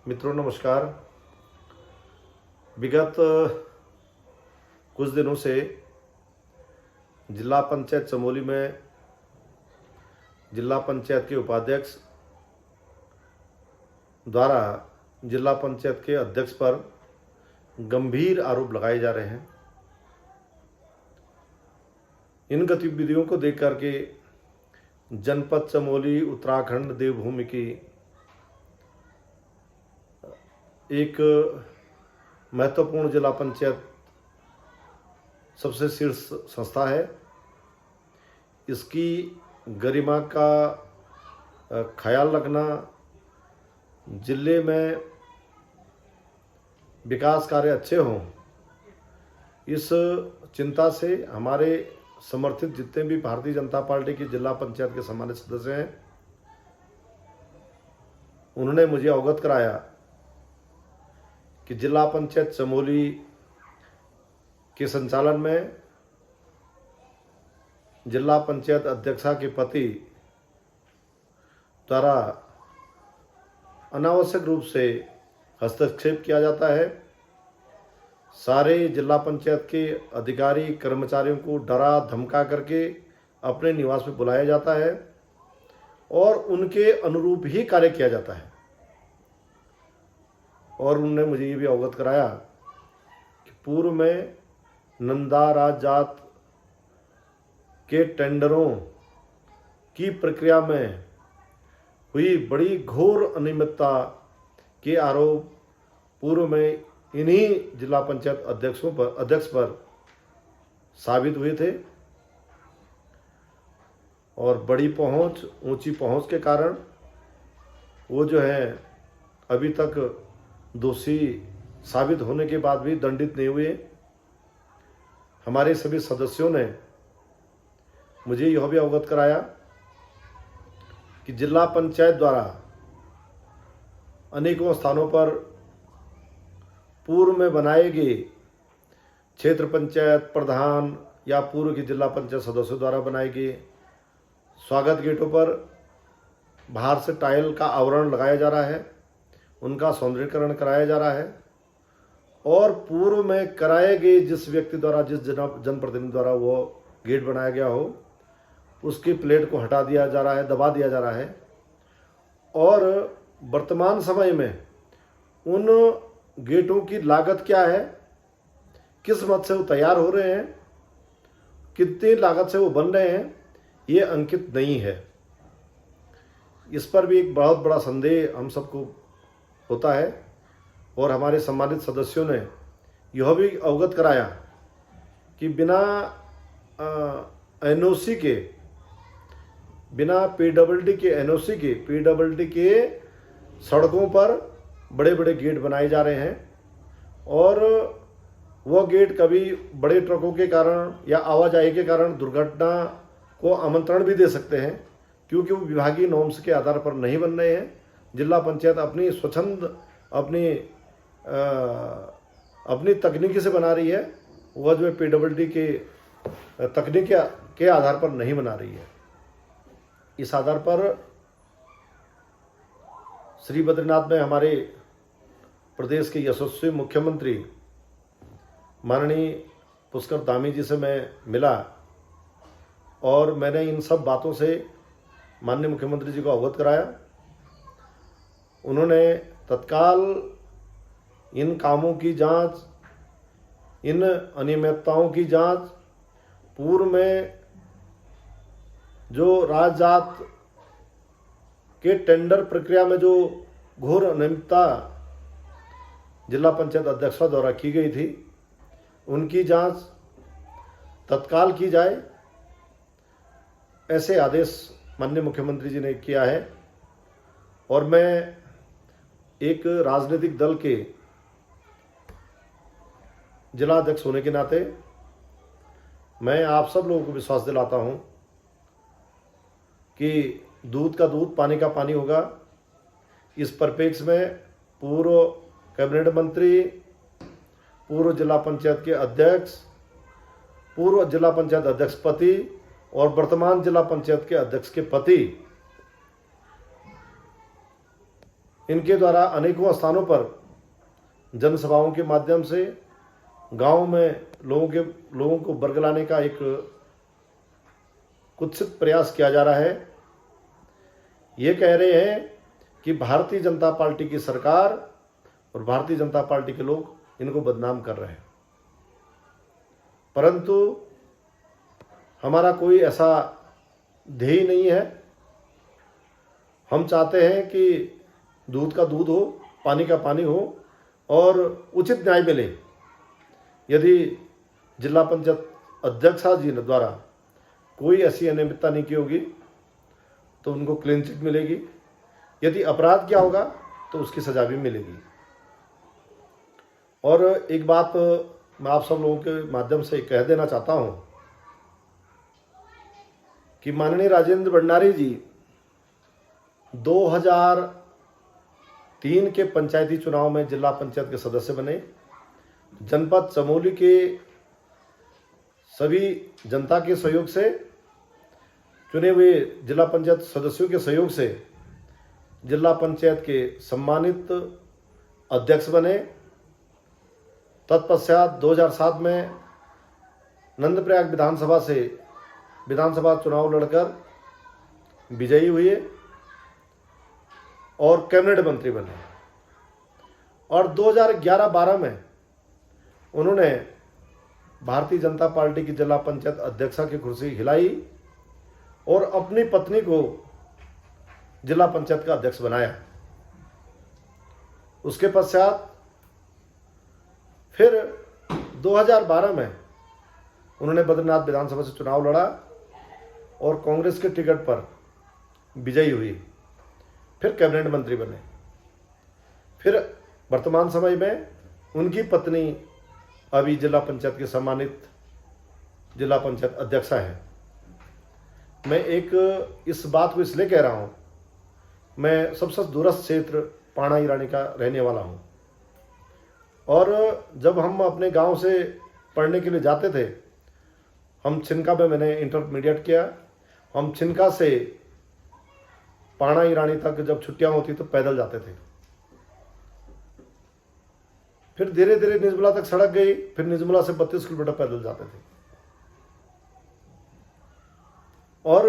मित्रों नमस्कार। विगत कुछ दिनों से जिला पंचायत चमोली में जिला पंचायत के उपाध्यक्ष द्वारा जिला पंचायत के अध्यक्ष पर गंभीर आरोप लगाए जा रहे हैं। इन गतिविधियों को देख करके जनपद चमोली उत्तराखंड देवभूमि की एक महत्वपूर्ण जिला पंचायत सबसे शीर्ष संस्था है। इसकी गरिमा का ख्याल रखना, जिले में विकास कार्य अच्छे हों, इस चिंता से हमारे समर्थित जितने भी भारतीय जनता पार्टी की जिला पंचायत के सम्मानित सदस्य हैं, उन्होंने मुझे अवगत कराया कि जिला पंचायत चमोली के संचालन में जिला पंचायत अध्यक्षा के पति द्वारा अनावश्यक रूप से हस्तक्षेप किया जाता है। सारे जिला पंचायत के अधिकारी कर्मचारियों को डरा धमका करके अपने निवास में बुलाया जाता है और उनके अनुरूप ही कार्य किया जाता है। और उन्होंने मुझे ये भी अवगत कराया कि पूर्व में नंदा राज जात के टेंडरों की प्रक्रिया में हुई बड़ी घोर अनियमितता के आरोप पूर्व में इन्हीं जिला पंचायत अध्यक्ष पर साबित हुए थे और बड़ी पहुंच, ऊंची पहुंच के कारण वो जो है अभी तक दोषी साबित होने के बाद भी दंडित नहीं हुए। हमारे सभी सदस्यों ने मुझे यह भी अवगत कराया कि जिला पंचायत द्वारा अनेकों स्थानों पर पूर्व में बनाए गए क्षेत्र पंचायत प्रधान या पूर्व के जिला पंचायत सदस्यों द्वारा बनाए गए स्वागत गेटों पर बाहर से टाइल का आवरण लगाया जा रहा है, उनका सौंदर्यीकरण कराया जा रहा है और पूर्व में कराए गए जिस व्यक्ति द्वारा, जिस जनप्रतिनिधि द्वारा वो गेट बनाया गया हो, उसकी प्लेट को हटा दिया जा रहा है, दबा दिया जा रहा है। और वर्तमान समय में उन गेटों की लागत क्या है, किस मद से वो तैयार हो रहे हैं, कितनी लागत से वो बन रहे हैं, ये अंकित नहीं है। इस पर भी एक बहुत बड़ा संदेह हम सबको होता है और हमारे सम्मानित सदस्यों ने यह भी अवगत कराया कि बिना एनओसी के, बिना पीडब्ल्यूडी के सड़कों पर बड़े बड़े गेट बनाए जा रहे हैं और वह गेट कभी बड़े ट्रकों के कारण या आवाजाही के कारण दुर्घटना को आमंत्रण भी दे सकते हैं, क्योंकि वो विभागीय नॉर्म्स के आधार पर नहीं बन रहे हैं। जिला पंचायत अपनी स्वच्छंद अपनी तकनीकी से बना रही है, वह जो है पीडब्ल्यूडी के तकनीक के आधार पर नहीं बना रही है। इस आधार पर श्री बद्रीनाथ में हमारे प्रदेश के यशस्वी मुख्यमंत्री माननीय पुष्कर धामी जी से मैं मिला और मैंने इन सब बातों से माननीय मुख्यमंत्री जी को अवगत कराया। उन्होंने तत्काल इन कामों की जांच, इन अनियमितताओं की जांच, पूर्व में जो राजजात के टेंडर प्रक्रिया में जो घोर अनियमितता जिला पंचायत अध्यक्ष द्वारा की गई थी, उनकी जांच तत्काल की जाए, ऐसे आदेश माननीय मुख्यमंत्री जी ने किया है। और मैं एक राजनीतिक दल के जिला अध्यक्ष होने के नाते मैं आप सब लोगों को विश्वास दिलाता हूं कि दूध का दूध, पानी का पानी होगा। इस परिप्रेक्ष्य में पूर्व कैबिनेट मंत्री, पूर्व जिला पंचायत के अध्यक्ष, पूर्व जिला पंचायत अध्यक्ष पति और वर्तमान जिला पंचायत के अध्यक्ष के पति इनके द्वारा अनेकों स्थानों पर जनसभाओं के माध्यम से गांव में लोगों को बरगलाने का एक कुत्सित प्रयास किया जा रहा है। ये कह रहे हैं कि भारतीय जनता पार्टी की सरकार और भारतीय जनता पार्टी के लोग इनको बदनाम कर रहे हैं, परंतु हमारा कोई ऐसा ध्येय नहीं है। हम चाहते हैं कि दूध का दूध हो, पानी का पानी हो और उचित न्याय मिले। यदि जिला पंचायत अध्यक्षा जी द्वारा कोई ऐसी अनियमितता नहीं की होगी तो उनको क्लीन चिट मिलेगी। यदि अपराध किया होगा तो उसकी सजा भी मिलेगी। और एक बात मैं आप सब लोगों के माध्यम से कह देना चाहता हूं कि माननीय राजेंद्र भंडारी जी 2003 के पंचायती चुनाव में जिला पंचायत के सदस्य बने। जनपद चमोली के सभी जनता के सहयोग से चुने हुए जिला पंचायत सदस्यों के सहयोग से जिला पंचायत के सम्मानित अध्यक्ष बने। तत्पश्चात 2007 में नंदप्रयाग विधानसभा चुनाव लड़कर विजयी हुए और कैबिनेट मंत्री बने। और 2011-12 में उन्होंने भारतीय जनता पार्टी की जिला पंचायत अध्यक्षा की कुर्सी हिलाई और अपनी पत्नी को जिला पंचायत का अध्यक्ष बनाया। उसके पश्चात फिर 2012 में उन्होंने बद्रीनाथ विधानसभा से चुनाव लड़ा और कांग्रेस के टिकट पर विजयी हुई। फिर कैबिनेट मंत्री बने। फिर वर्तमान समय में उनकी पत्नी अभी जिला पंचायत की सम्मानित जिला पंचायत अध्यक्षा है। मैं इस बात को इसलिए कह रहा हूँ, मैं सबसे दूरस्थ क्षेत्र पाणा ईरानी का रहने वाला हूँ और जब हम अपने गांव से पढ़ने के लिए जाते थे, हम छिनका में मैंने इंटरमीडिएट किया। हम छिनका से पाणा ईरानी तक जब छुट्टियां होती तो पैदल जाते थे। फिर धीरे धीरे निजमुला तक सड़क गई, फिर निजमुला से 32 किलोमीटर पैदल जाते थे। और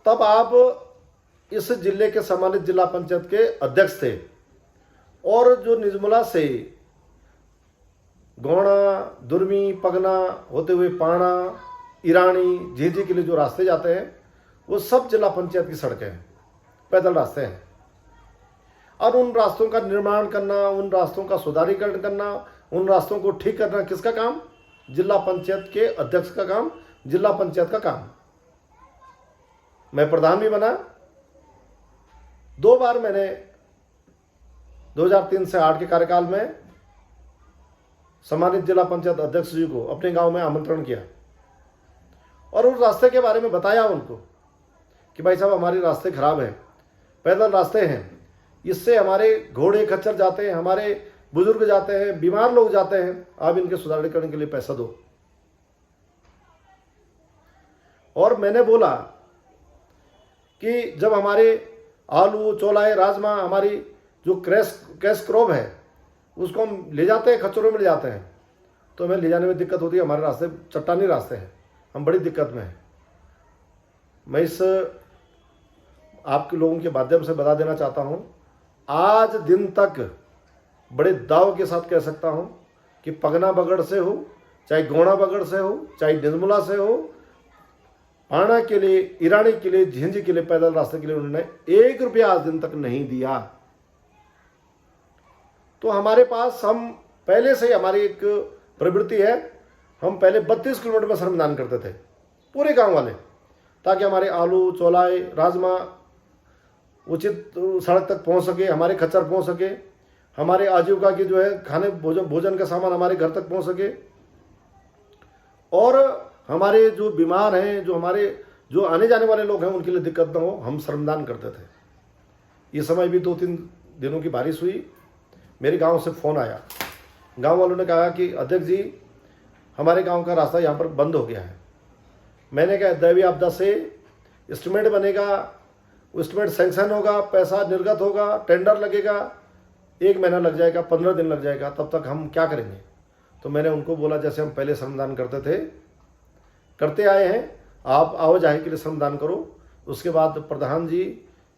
तब आप इस जिले के सम्मानित जिला पंचायत के अध्यक्ष थे और जो निजमुला से गौड़ा, दुर्मी, पगना होते हुए पाणा, ईरानी, झींझी के लिए जो रास्ते जाते हैं वो सब जिला पंचायत की सड़कें हैं, पैदल रास्ते हैं। और उन रास्तों का निर्माण करना, उन रास्तों का सुधारीकरण करना, उन रास्तों को ठीक करना किसका काम? जिला पंचायत के अध्यक्ष का काम, जिला पंचायत का काम। मैं प्रधान भी बना। 2 बार मैंने 2003 से 8 के कार्यकाल में सम्मानित जिला पंचायत अध्यक्ष जी को अपने गांव में आमंत्रण किया और उस रास्ते के बारे में बताया उनको कि भाई साहब हमारे रास्ते खराब हैं, पैदल रास्ते हैं, इससे हमारे घोड़े खच्चर जाते हैं, हमारे बुजुर्ग जाते हैं, बीमार लोग जाते हैं, आप इनके सुधारीकरण के लिए पैसा दो। और मैंने बोला कि जब हमारे आलू, चौलाए, राजमा, हमारी जो कैश क्रॉप है उसको हम ले जाते हैं, खच्चरों में ले जाते हैं, तो हमें ले जाने में दिक्कत होती है। हमारे रास्ते चट्टानी रास्ते हैं, हम बड़ी दिक्कत में हैं। मैं इस आपके लोगों के माध्यम से बता देना चाहता हूं, आज दिन तक बड़े दाव के साथ कह सकता हूं कि पगना बगड़ से हो, चाहे गौड़ा बगड़ से हो, चाहे निजमुला से हो, पाणा के लिए, ईरानी के लिए, झींझी के लिए पैदल रास्ते के लिए उन्होंने 1 रुपया आज दिन तक नहीं दिया। तो हमारे पास, हम पहले से ही हमारी एक प्रवृत्ति है, हम पहले 32 किलोमीटर में श्रमदान करते थे पूरे गांव वाले, ताकि हमारे आलू, चौलाए, राजमा उचित सड़क तक पहुंच सके, हमारे खच्चर पहुंच सके, हमारे आजीविका की जो है खाने भोजन का सामान हमारे घर तक पहुंच सके, और हमारे जो बीमार हैं, जो आने जाने वाले लोग हैं, उनके लिए दिक्कत ना हो, हम श्रमदान करते थे। ये समय भी 2-3 दिनों की बारिश हुई, मेरे गांव से फ़ोन आया। गांव वालों ने कहा कि अध्यक्ष जी हमारे गांव का रास्ता यहाँ पर बंद हो गया है। मैंने कहा दैवीय आपदा से एस्टिमेट बनेगा, एस्टिमेट सैंक्शन होगा, पैसा निर्गत होगा, टेंडर लगेगा, 1 महीना लग जाएगा, 15 दिन लग जाएगा, तब तक हम क्या करेंगे? तो मैंने उनको बोला जैसे हम पहले श्रमदान करते थे, करते आए हैं, आप आवाजाही के लिए श्रमदान करो। उसके बाद प्रधान जी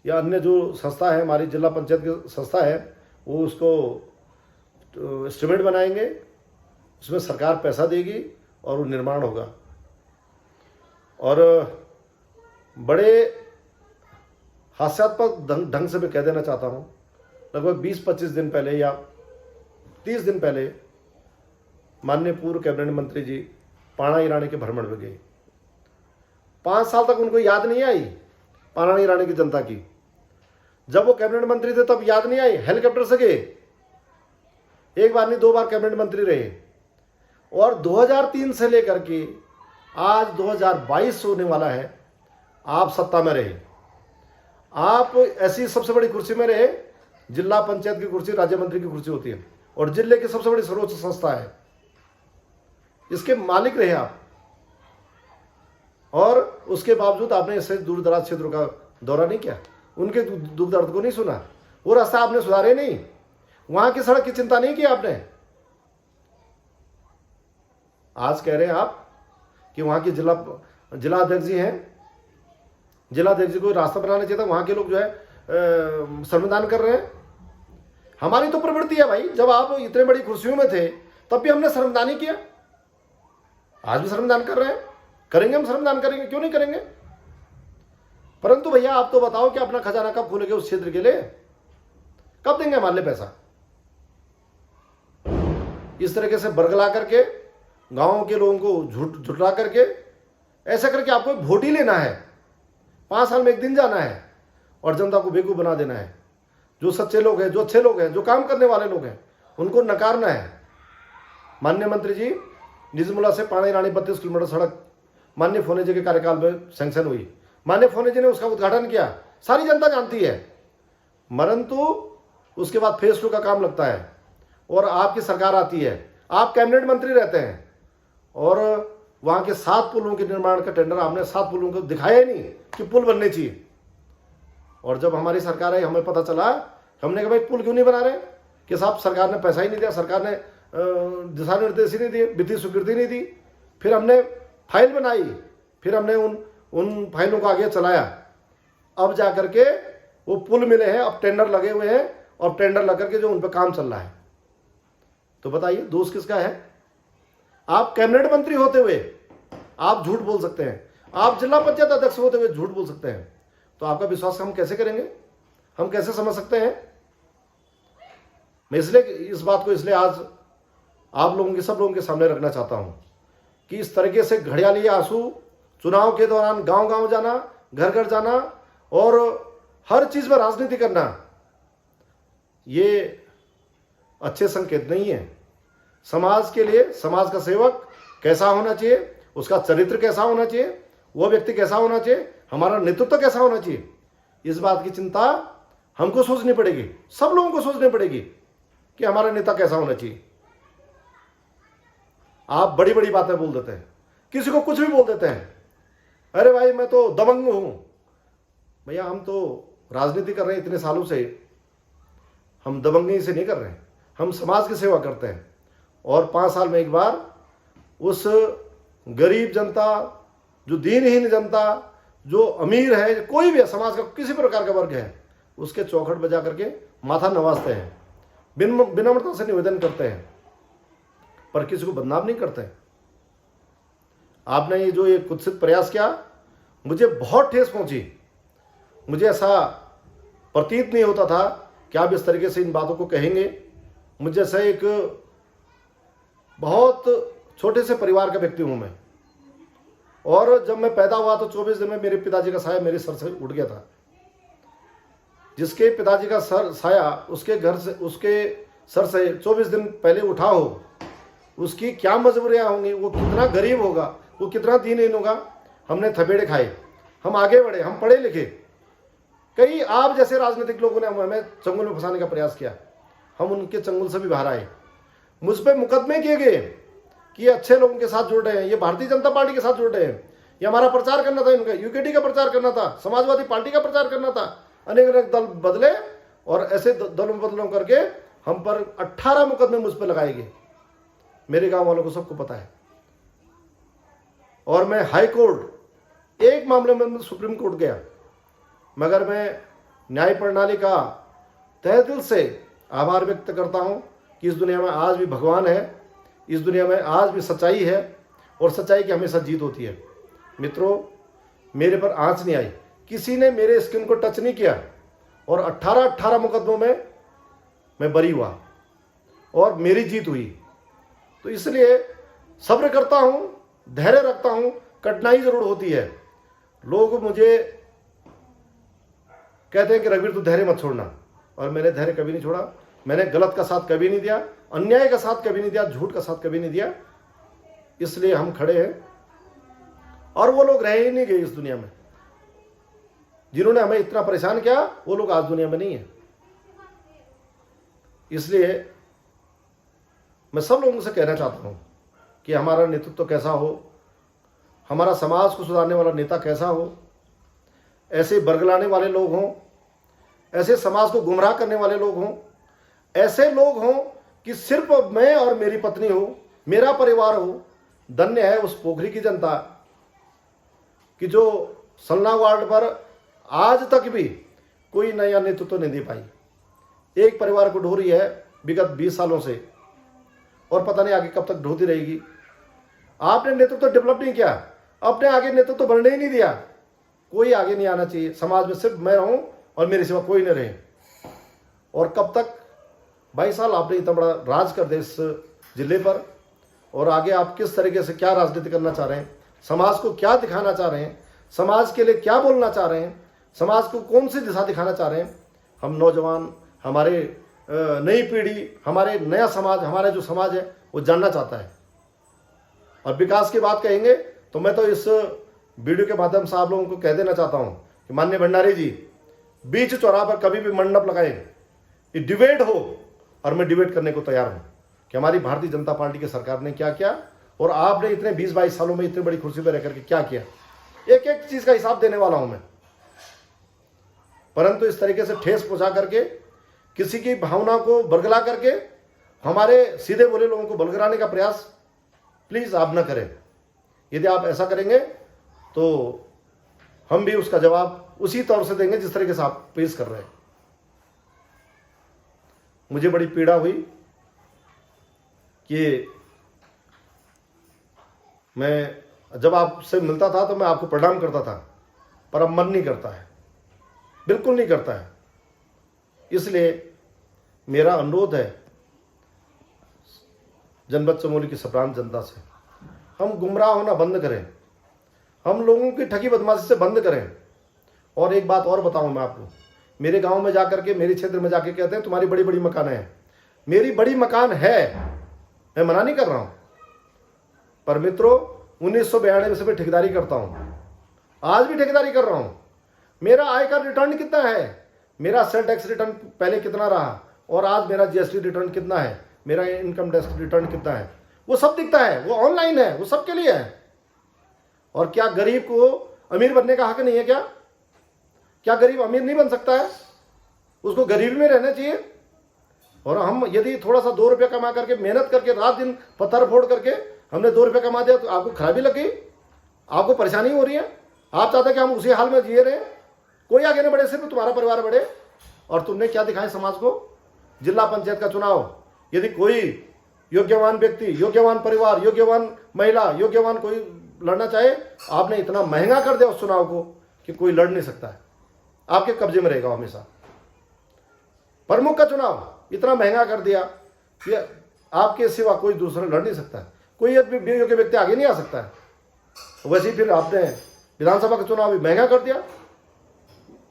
या अन्य जो संस्था है, हमारी जिला पंचायत की संस्था है, वो उसको एस्टिमेट बनाएंगे, उसमें सरकार पैसा देगी और वो निर्माण होगा। और बड़े हास्यास्पद ढंग से मैं कह देना चाहता हूँ, लगभग 20-25 दिन पहले या 30 दिन पहले माननीय पूर्व कैबिनेट मंत्री जी पाणा ईरानी के भ्रमण में गए। 5 साल तक उनको याद नहीं आई पाणा ईरानी की जनता की। जब वो कैबिनेट मंत्री थे तब याद नहीं आई, हेलीकॉप्टर से गए, 1 बार नहीं 2 बार कैबिनेट मंत्री रहे। और 2003 से लेकर के आज 2022 होने वाला है, आप सत्ता में रहे, आप ऐसी सबसे बड़ी कुर्सी में रहे। जिला पंचायत की कुर्सी राज्य मंत्री की कुर्सी होती है और जिले की सबसे बड़ी सर्वोच्च संस्था है, इसके मालिक रहे आप। और उसके बावजूद आपने ऐसे दूर दराज क्षेत्रों का दौरा नहीं किया, उनके दुख दर्द को नहीं सुना, वो रास्ता आपने सुधारे नहीं, वहां की सड़क की चिंता नहीं की आपने। आज कह रहे हैं आप कि वहां की जिला अध्यक्ष जी हैं, जिला अध्यक्ष जी को रास्ता बनाना चाहिए था, वहां के लोग जो है श्रमदान कर रहे हैं। हमारी तो प्रवृत्ति है भाई, जब आप इतने बड़ी कुर्सियों में थे तब भी हमने श्रमदान ही किया, आज भी श्रमदान कर रहे हैं, करेंगे, हम श्रमदान करेंगे, क्यों नहीं करेंगे। परंतु भैया आप तो बताओ कि अपना खजाना कब खोलेंगे उस क्षेत्र के लिए, कब देंगे हमारे लिए पैसा। इस तरीके से बरगला करके गांव के लोगों को झुठला करके ऐसा करके आपको वोट ही लेना है, 5 साल में 1 दिन जाना है और जनता को बेवकूफ बना देना है। जो सच्चे लोग हैं, जो अच्छे लोग हैं, जो काम करने वाले लोग हैं, उनको नकारना है। माननीय मंत्री जी, निजमुला से पाणा ईरानी 32 किलोमीटर सड़क माननीय फोने जी के कार्यकाल में सैंक्शन हुई, माननीय फोने जी ने उसका उद्घाटन किया, सारी जनता जानती है। परंतु उसके बाद फेज 2 का काम लगता है और आपकी सरकार आती है, आप कैबिनेट मंत्री रहते हैं और वहां के 7 पुलों के निर्माण का टेंडर आपने 7 पुलों को दिखाया ही नहीं कि पुल बनने चाहिए। और जब हमारी सरकार आई, हमें पता चला, हमने कहा भाई पुल क्यों नहीं बना रहे, कि साहब सरकार ने पैसा ही नहीं दिया, सरकार ने दिशा निर्देश ही नहीं दिए, वित्तीय स्वीकृति नहीं दी। फिर हमने फाइल बनाई, फिर हमने उन फाइलों को आगे चलाया, अब जा करके वो पुल मिले हैं, अब टेंडर लगे हुए हैं और टेंडर लग करके जो उन पर काम चल रहा है। तो बताइए दोष किसका है। आप कैबिनेट मंत्री होते हुए आप झूठ बोल सकते हैं, आप जिला पंचायत अध्यक्ष होते हुए झूठ बोल सकते हैं, तो आपका विश्वास हम कैसे करेंगे, हम कैसे समझ सकते हैं। मैं इसलिए इस बात को इसलिए आज आप लोगों के, सब लोगों के सामने रखना चाहता हूं कि इस तरीके से घड़ियाली आंसू चुनाव के दौरान गांव गांव जाना, घर घर जाना और हर चीज में राजनीति करना, ये अच्छे संकेत नहीं है। समाज के लिए, समाज का सेवक कैसा होना चाहिए, उसका चरित्र कैसा होना चाहिए, वो व्यक्ति कैसा होना चाहिए, हमारा नेतृत्व कैसा होना चाहिए, इस बात की चिंता हमको सोचनी पड़ेगी, सब लोगों को सोचनी पड़ेगी कि हमारा नेता कैसा होना चाहिए। आप बड़ी बड़ी बातें बोल देते हैं, किसी को कुछ भी बोल देते हैं, अरे भाई मैं तो दबंग हूं। भैया हम तो राजनीति कर रहे हैं इतने सालों से, हम दबंगी से नहीं कर रहे हैं, हम समाज की सेवा करते हैं। और 5 साल में एक बार उस गरीब जनता, जो दीनहीन जनता, जो अमीर है, कोई भी है समाज का, किसी प्रकार का वर्ग है, उसके चौखट बजा करके माथा नवाजते हैं, विनम्रता से निवेदन करते हैं, पर किसी को बदनाम नहीं करते हैं। आपने ये जो एक कुत्सित प्रयास किया, मुझे बहुत ठेस पहुंची। मुझे ऐसा प्रतीत नहीं होता था कि आप इस तरीके से इन बातों को कहेंगे। मुझे जैसे एक बहुत छोटे से परिवार का व्यक्ति हूं मैं, और जब मैं पैदा हुआ तो 24 दिन में मेरे पिताजी का साया मेरे सर से उठ गया था। जिसके पिताजी का साया उसके घर से, उसके सर से 24 दिन पहले उठा हो, उसकी क्या मजबूरियां होंगी, वो कितना गरीब होगा, वो कितना दीनहीन होगा। हमने थपेड़े खाए, हम आगे बढ़े, हम पढ़े लिखे। कई आप जैसे राजनीतिक लोगों ने हमें चंगुल में फंसाने का प्रयास किया, हम उनके चंगुल से भी बाहर आए। मुझ पर मुकदमे किए गए कि ये अच्छे लोगों के साथ जुड़ रहे हैं, ये भारतीय जनता पार्टी के साथ जुड़ रहे हैं, ये हमारा प्रचार करना था, इनका यूकेडी का प्रचार करना था, समाजवादी पार्टी का प्रचार करना था। अनेक अनेक दल बदले और ऐसे दलों बदलों करके हम पर 18 मुकदमे मुझ पर लगाए गए। मेरे गांव वालों को सबको पता है। और मैं हाई कोर्ट, एक मामले में सुप्रीम कोर्ट गया, मगर मैं न्याय प्रणाली का तहे दिल से आभार व्यक्त करता हूं कि इस दुनिया में आज भी भगवान है, इस दुनिया में आज भी सच्चाई है और सच्चाई की हमेशा जीत होती है। मित्रों, मेरे पर आंच नहीं आई, किसी ने मेरे स्किन को टच नहीं किया और 18 मुकदमों में मैं बरी हुआ और मेरी जीत हुई। तो इसलिए सब्र करता हूं, धैर्य रखता हूं। कठिनाई जरूर होती है। लोग मुझे कहते हैं कि रघुवीर तू धैर्य मत छोड़ना, और मैंने धैर्य कभी नहीं छोड़ा। मैंने गलत का साथ कभी नहीं दिया, अन्याय का साथ कभी नहीं दिया, झूठ का साथ कभी नहीं दिया। इसलिए हम खड़े हैं और वो लोग रहे ही नहीं गए इस दुनिया में। जिन्होंने हमें इतना परेशान किया वो लोग आज दुनिया में नहीं है। इसलिए मैं सब लोगों से कहना चाहता हूं कि हमारा नेतृत्व कैसा हो, हमारा समाज को सुधारने वाला नेता कैसा हो, ऐसे बरगलाने वाले लोग हों, ऐसे समाज को गुमराह करने वाले लोग हों, ऐसे लोग हों कि सिर्फ मैं और मेरी पत्नी हो, मेरा परिवार हो। धन्य है उस पोखरी की जनता कि जो सलना वार्ड पर आज तक भी कोई नया नेतृत्व नहीं दे पाई। एक परिवार को ढो रही है विगत 20 सालों से और पता नहीं आगे कब तक ढोती रहेगी। आपने नेतृत्व डेवलप नहीं किया, अपने आगे नेतृत्व बढ़ने ही नहीं दिया। कोई आगे नहीं आना चाहिए समाज में, सिर्फ मैं रहूं और मेरे सिवा कोई न रहे। और कब तक? 22 साल आपने इतना बड़ा राज कर दिया इस जिले पर, और आगे आप किस तरीके से क्या राजनीति करना चाह रहे हैं, समाज को क्या दिखाना चाह रहे हैं, समाज के लिए क्या बोलना चाह रहे हैं, समाज को कौन सी दिशा दिखाना चाह रहे हैं। हम नौजवान, हमारे नई पीढ़ी, हमारे नया समाज, हमारा जो समाज है वो जानना चाहता है। और विकास की बात कहेंगे तो मैं तो इस वीडियो के माध्यम से आप लोगों को कह देना चाहता हूं कि माननीय भंडारी जी बीच चौराहे पर कभी भी मंडप लगाएं, ये डिबेट हो, और मैं डिबेट करने को तैयार हूं कि हमारी भारतीय जनता पार्टी की सरकार ने क्या किया और आपने इतने 20-22 सालों में इतनी बड़ी कुर्सी पर रहकर के क्या किया। एक एक चीज का हिसाब देने वाला हूं मैं। परंतु इस तरीके से ठेस पहुंचा करके, किसी की भावना को बरगला करके, हमारे सीधे बोले लोगों को बलगराने का प्रयास प्लीज आप न करें। यदि आप ऐसा करेंगे तो हम भी उसका जवाब उसी तौर से देंगे जिस तरीके से आप पेश कर रहे हैं। मुझे बड़ी पीड़ा हुई कि मैं जब आपसे मिलता था तो मैं आपको प्रणाम करता था, पर अब मन नहीं करता है, बिल्कुल नहीं करता है। इसलिए मेरा अनुरोध है जनपद चमोली की सप्रांत जनता से, हम गुमराह होना बंद करें, हम लोगों की ठगी बदमाशी से बंद करें। और एक बात और बताऊं मैं आपको, मेरे गांव में जाकर के, मेरे क्षेत्र में जाके कहते हैं तुम्हारी बड़ी बड़ी मकान है। मेरी बड़ी मकान है, मैं मना नहीं कर रहा हूं, पर मित्रों 1992 से मैं ठेकेदारी करता हूं, आज भी ठेकेदारी कर रहा हूं। मेरा आयकर रिटर्न कितना है, मेरा सेल टैक्स रिटर्न पहले कितना रहा और आज मेरा जीएसटी रिटर्न कितना है, मेरा इनकम टैक्स रिटर्न कितना है, वो सब दिखता है, वो ऑनलाइन है, वो सबके लिए है। और क्या गरीब को अमीर बनने का हक नहीं है? क्या गरीब अमीर नहीं बन सकता है? उसको गरीबी में रहना चाहिए। और हम यदि थोड़ा सा 2 रुपया कमा करके, मेहनत करके, रात दिन पत्थर फोड़ करके हमने 2 रुपया कमा दिया तो आपको खराबी लग गई, आपको परेशानी हो रही है, आप चाहते हैं कि हम उसी हाल में जिए रहे, कोई आगे नहीं बढ़े, सिर्फ तुम्हारा परिवार बढ़े। और तुमने क्या दिखाया समाज को? जिला पंचायत का चुनाव, यदि कोई योग्यवान व्यक्ति, योग्यवान परिवार, योग्यवान महिला, योग्यवान कोई लड़ना चाहे, आपने इतना महंगा कर दिया उस चुनाव को कि कोई लड़ नहीं सकता है, आपके कब्जे में रहेगा हमेशा। प्रमुख का चुनाव इतना महंगा कर दिया कि आपके सिवा कोई दूसरा लड़ नहीं सकता है, कोई योग्य व्यक्ति आगे नहीं आ सकता है। वैसे ही फिर आपने विधानसभा का चुनाव भी महंगा कर दिया।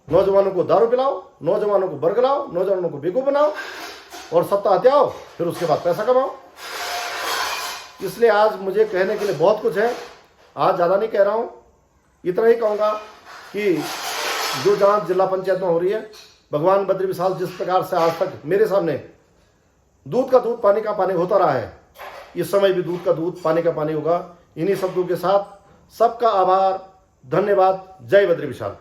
नौजवानों को दारू पिलाओ, नौजवानों को बरगलाओ, नौजवानों को बेवकूफ बनाओ और सत्ता हत्याओ, फिर उसके बाद पैसा कमाओ। इसलिए आज मुझे कहने के लिए बहुत कुछ है, आज ज़्यादा नहीं कह रहा हूँ, इतना ही कहूँगा कि जो जांच जिला पंचायत में हो रही है, भगवान बद्री विशाल जिस प्रकार से आज तक मेरे सामने दूध का दूध पानी का पानी होता रहा है, इस समय भी दूध का दूध पानी का पानी होगा। इन्हीं शब्दों के साथ सबका आभार, धन्यवाद। जय बद्री विशाल।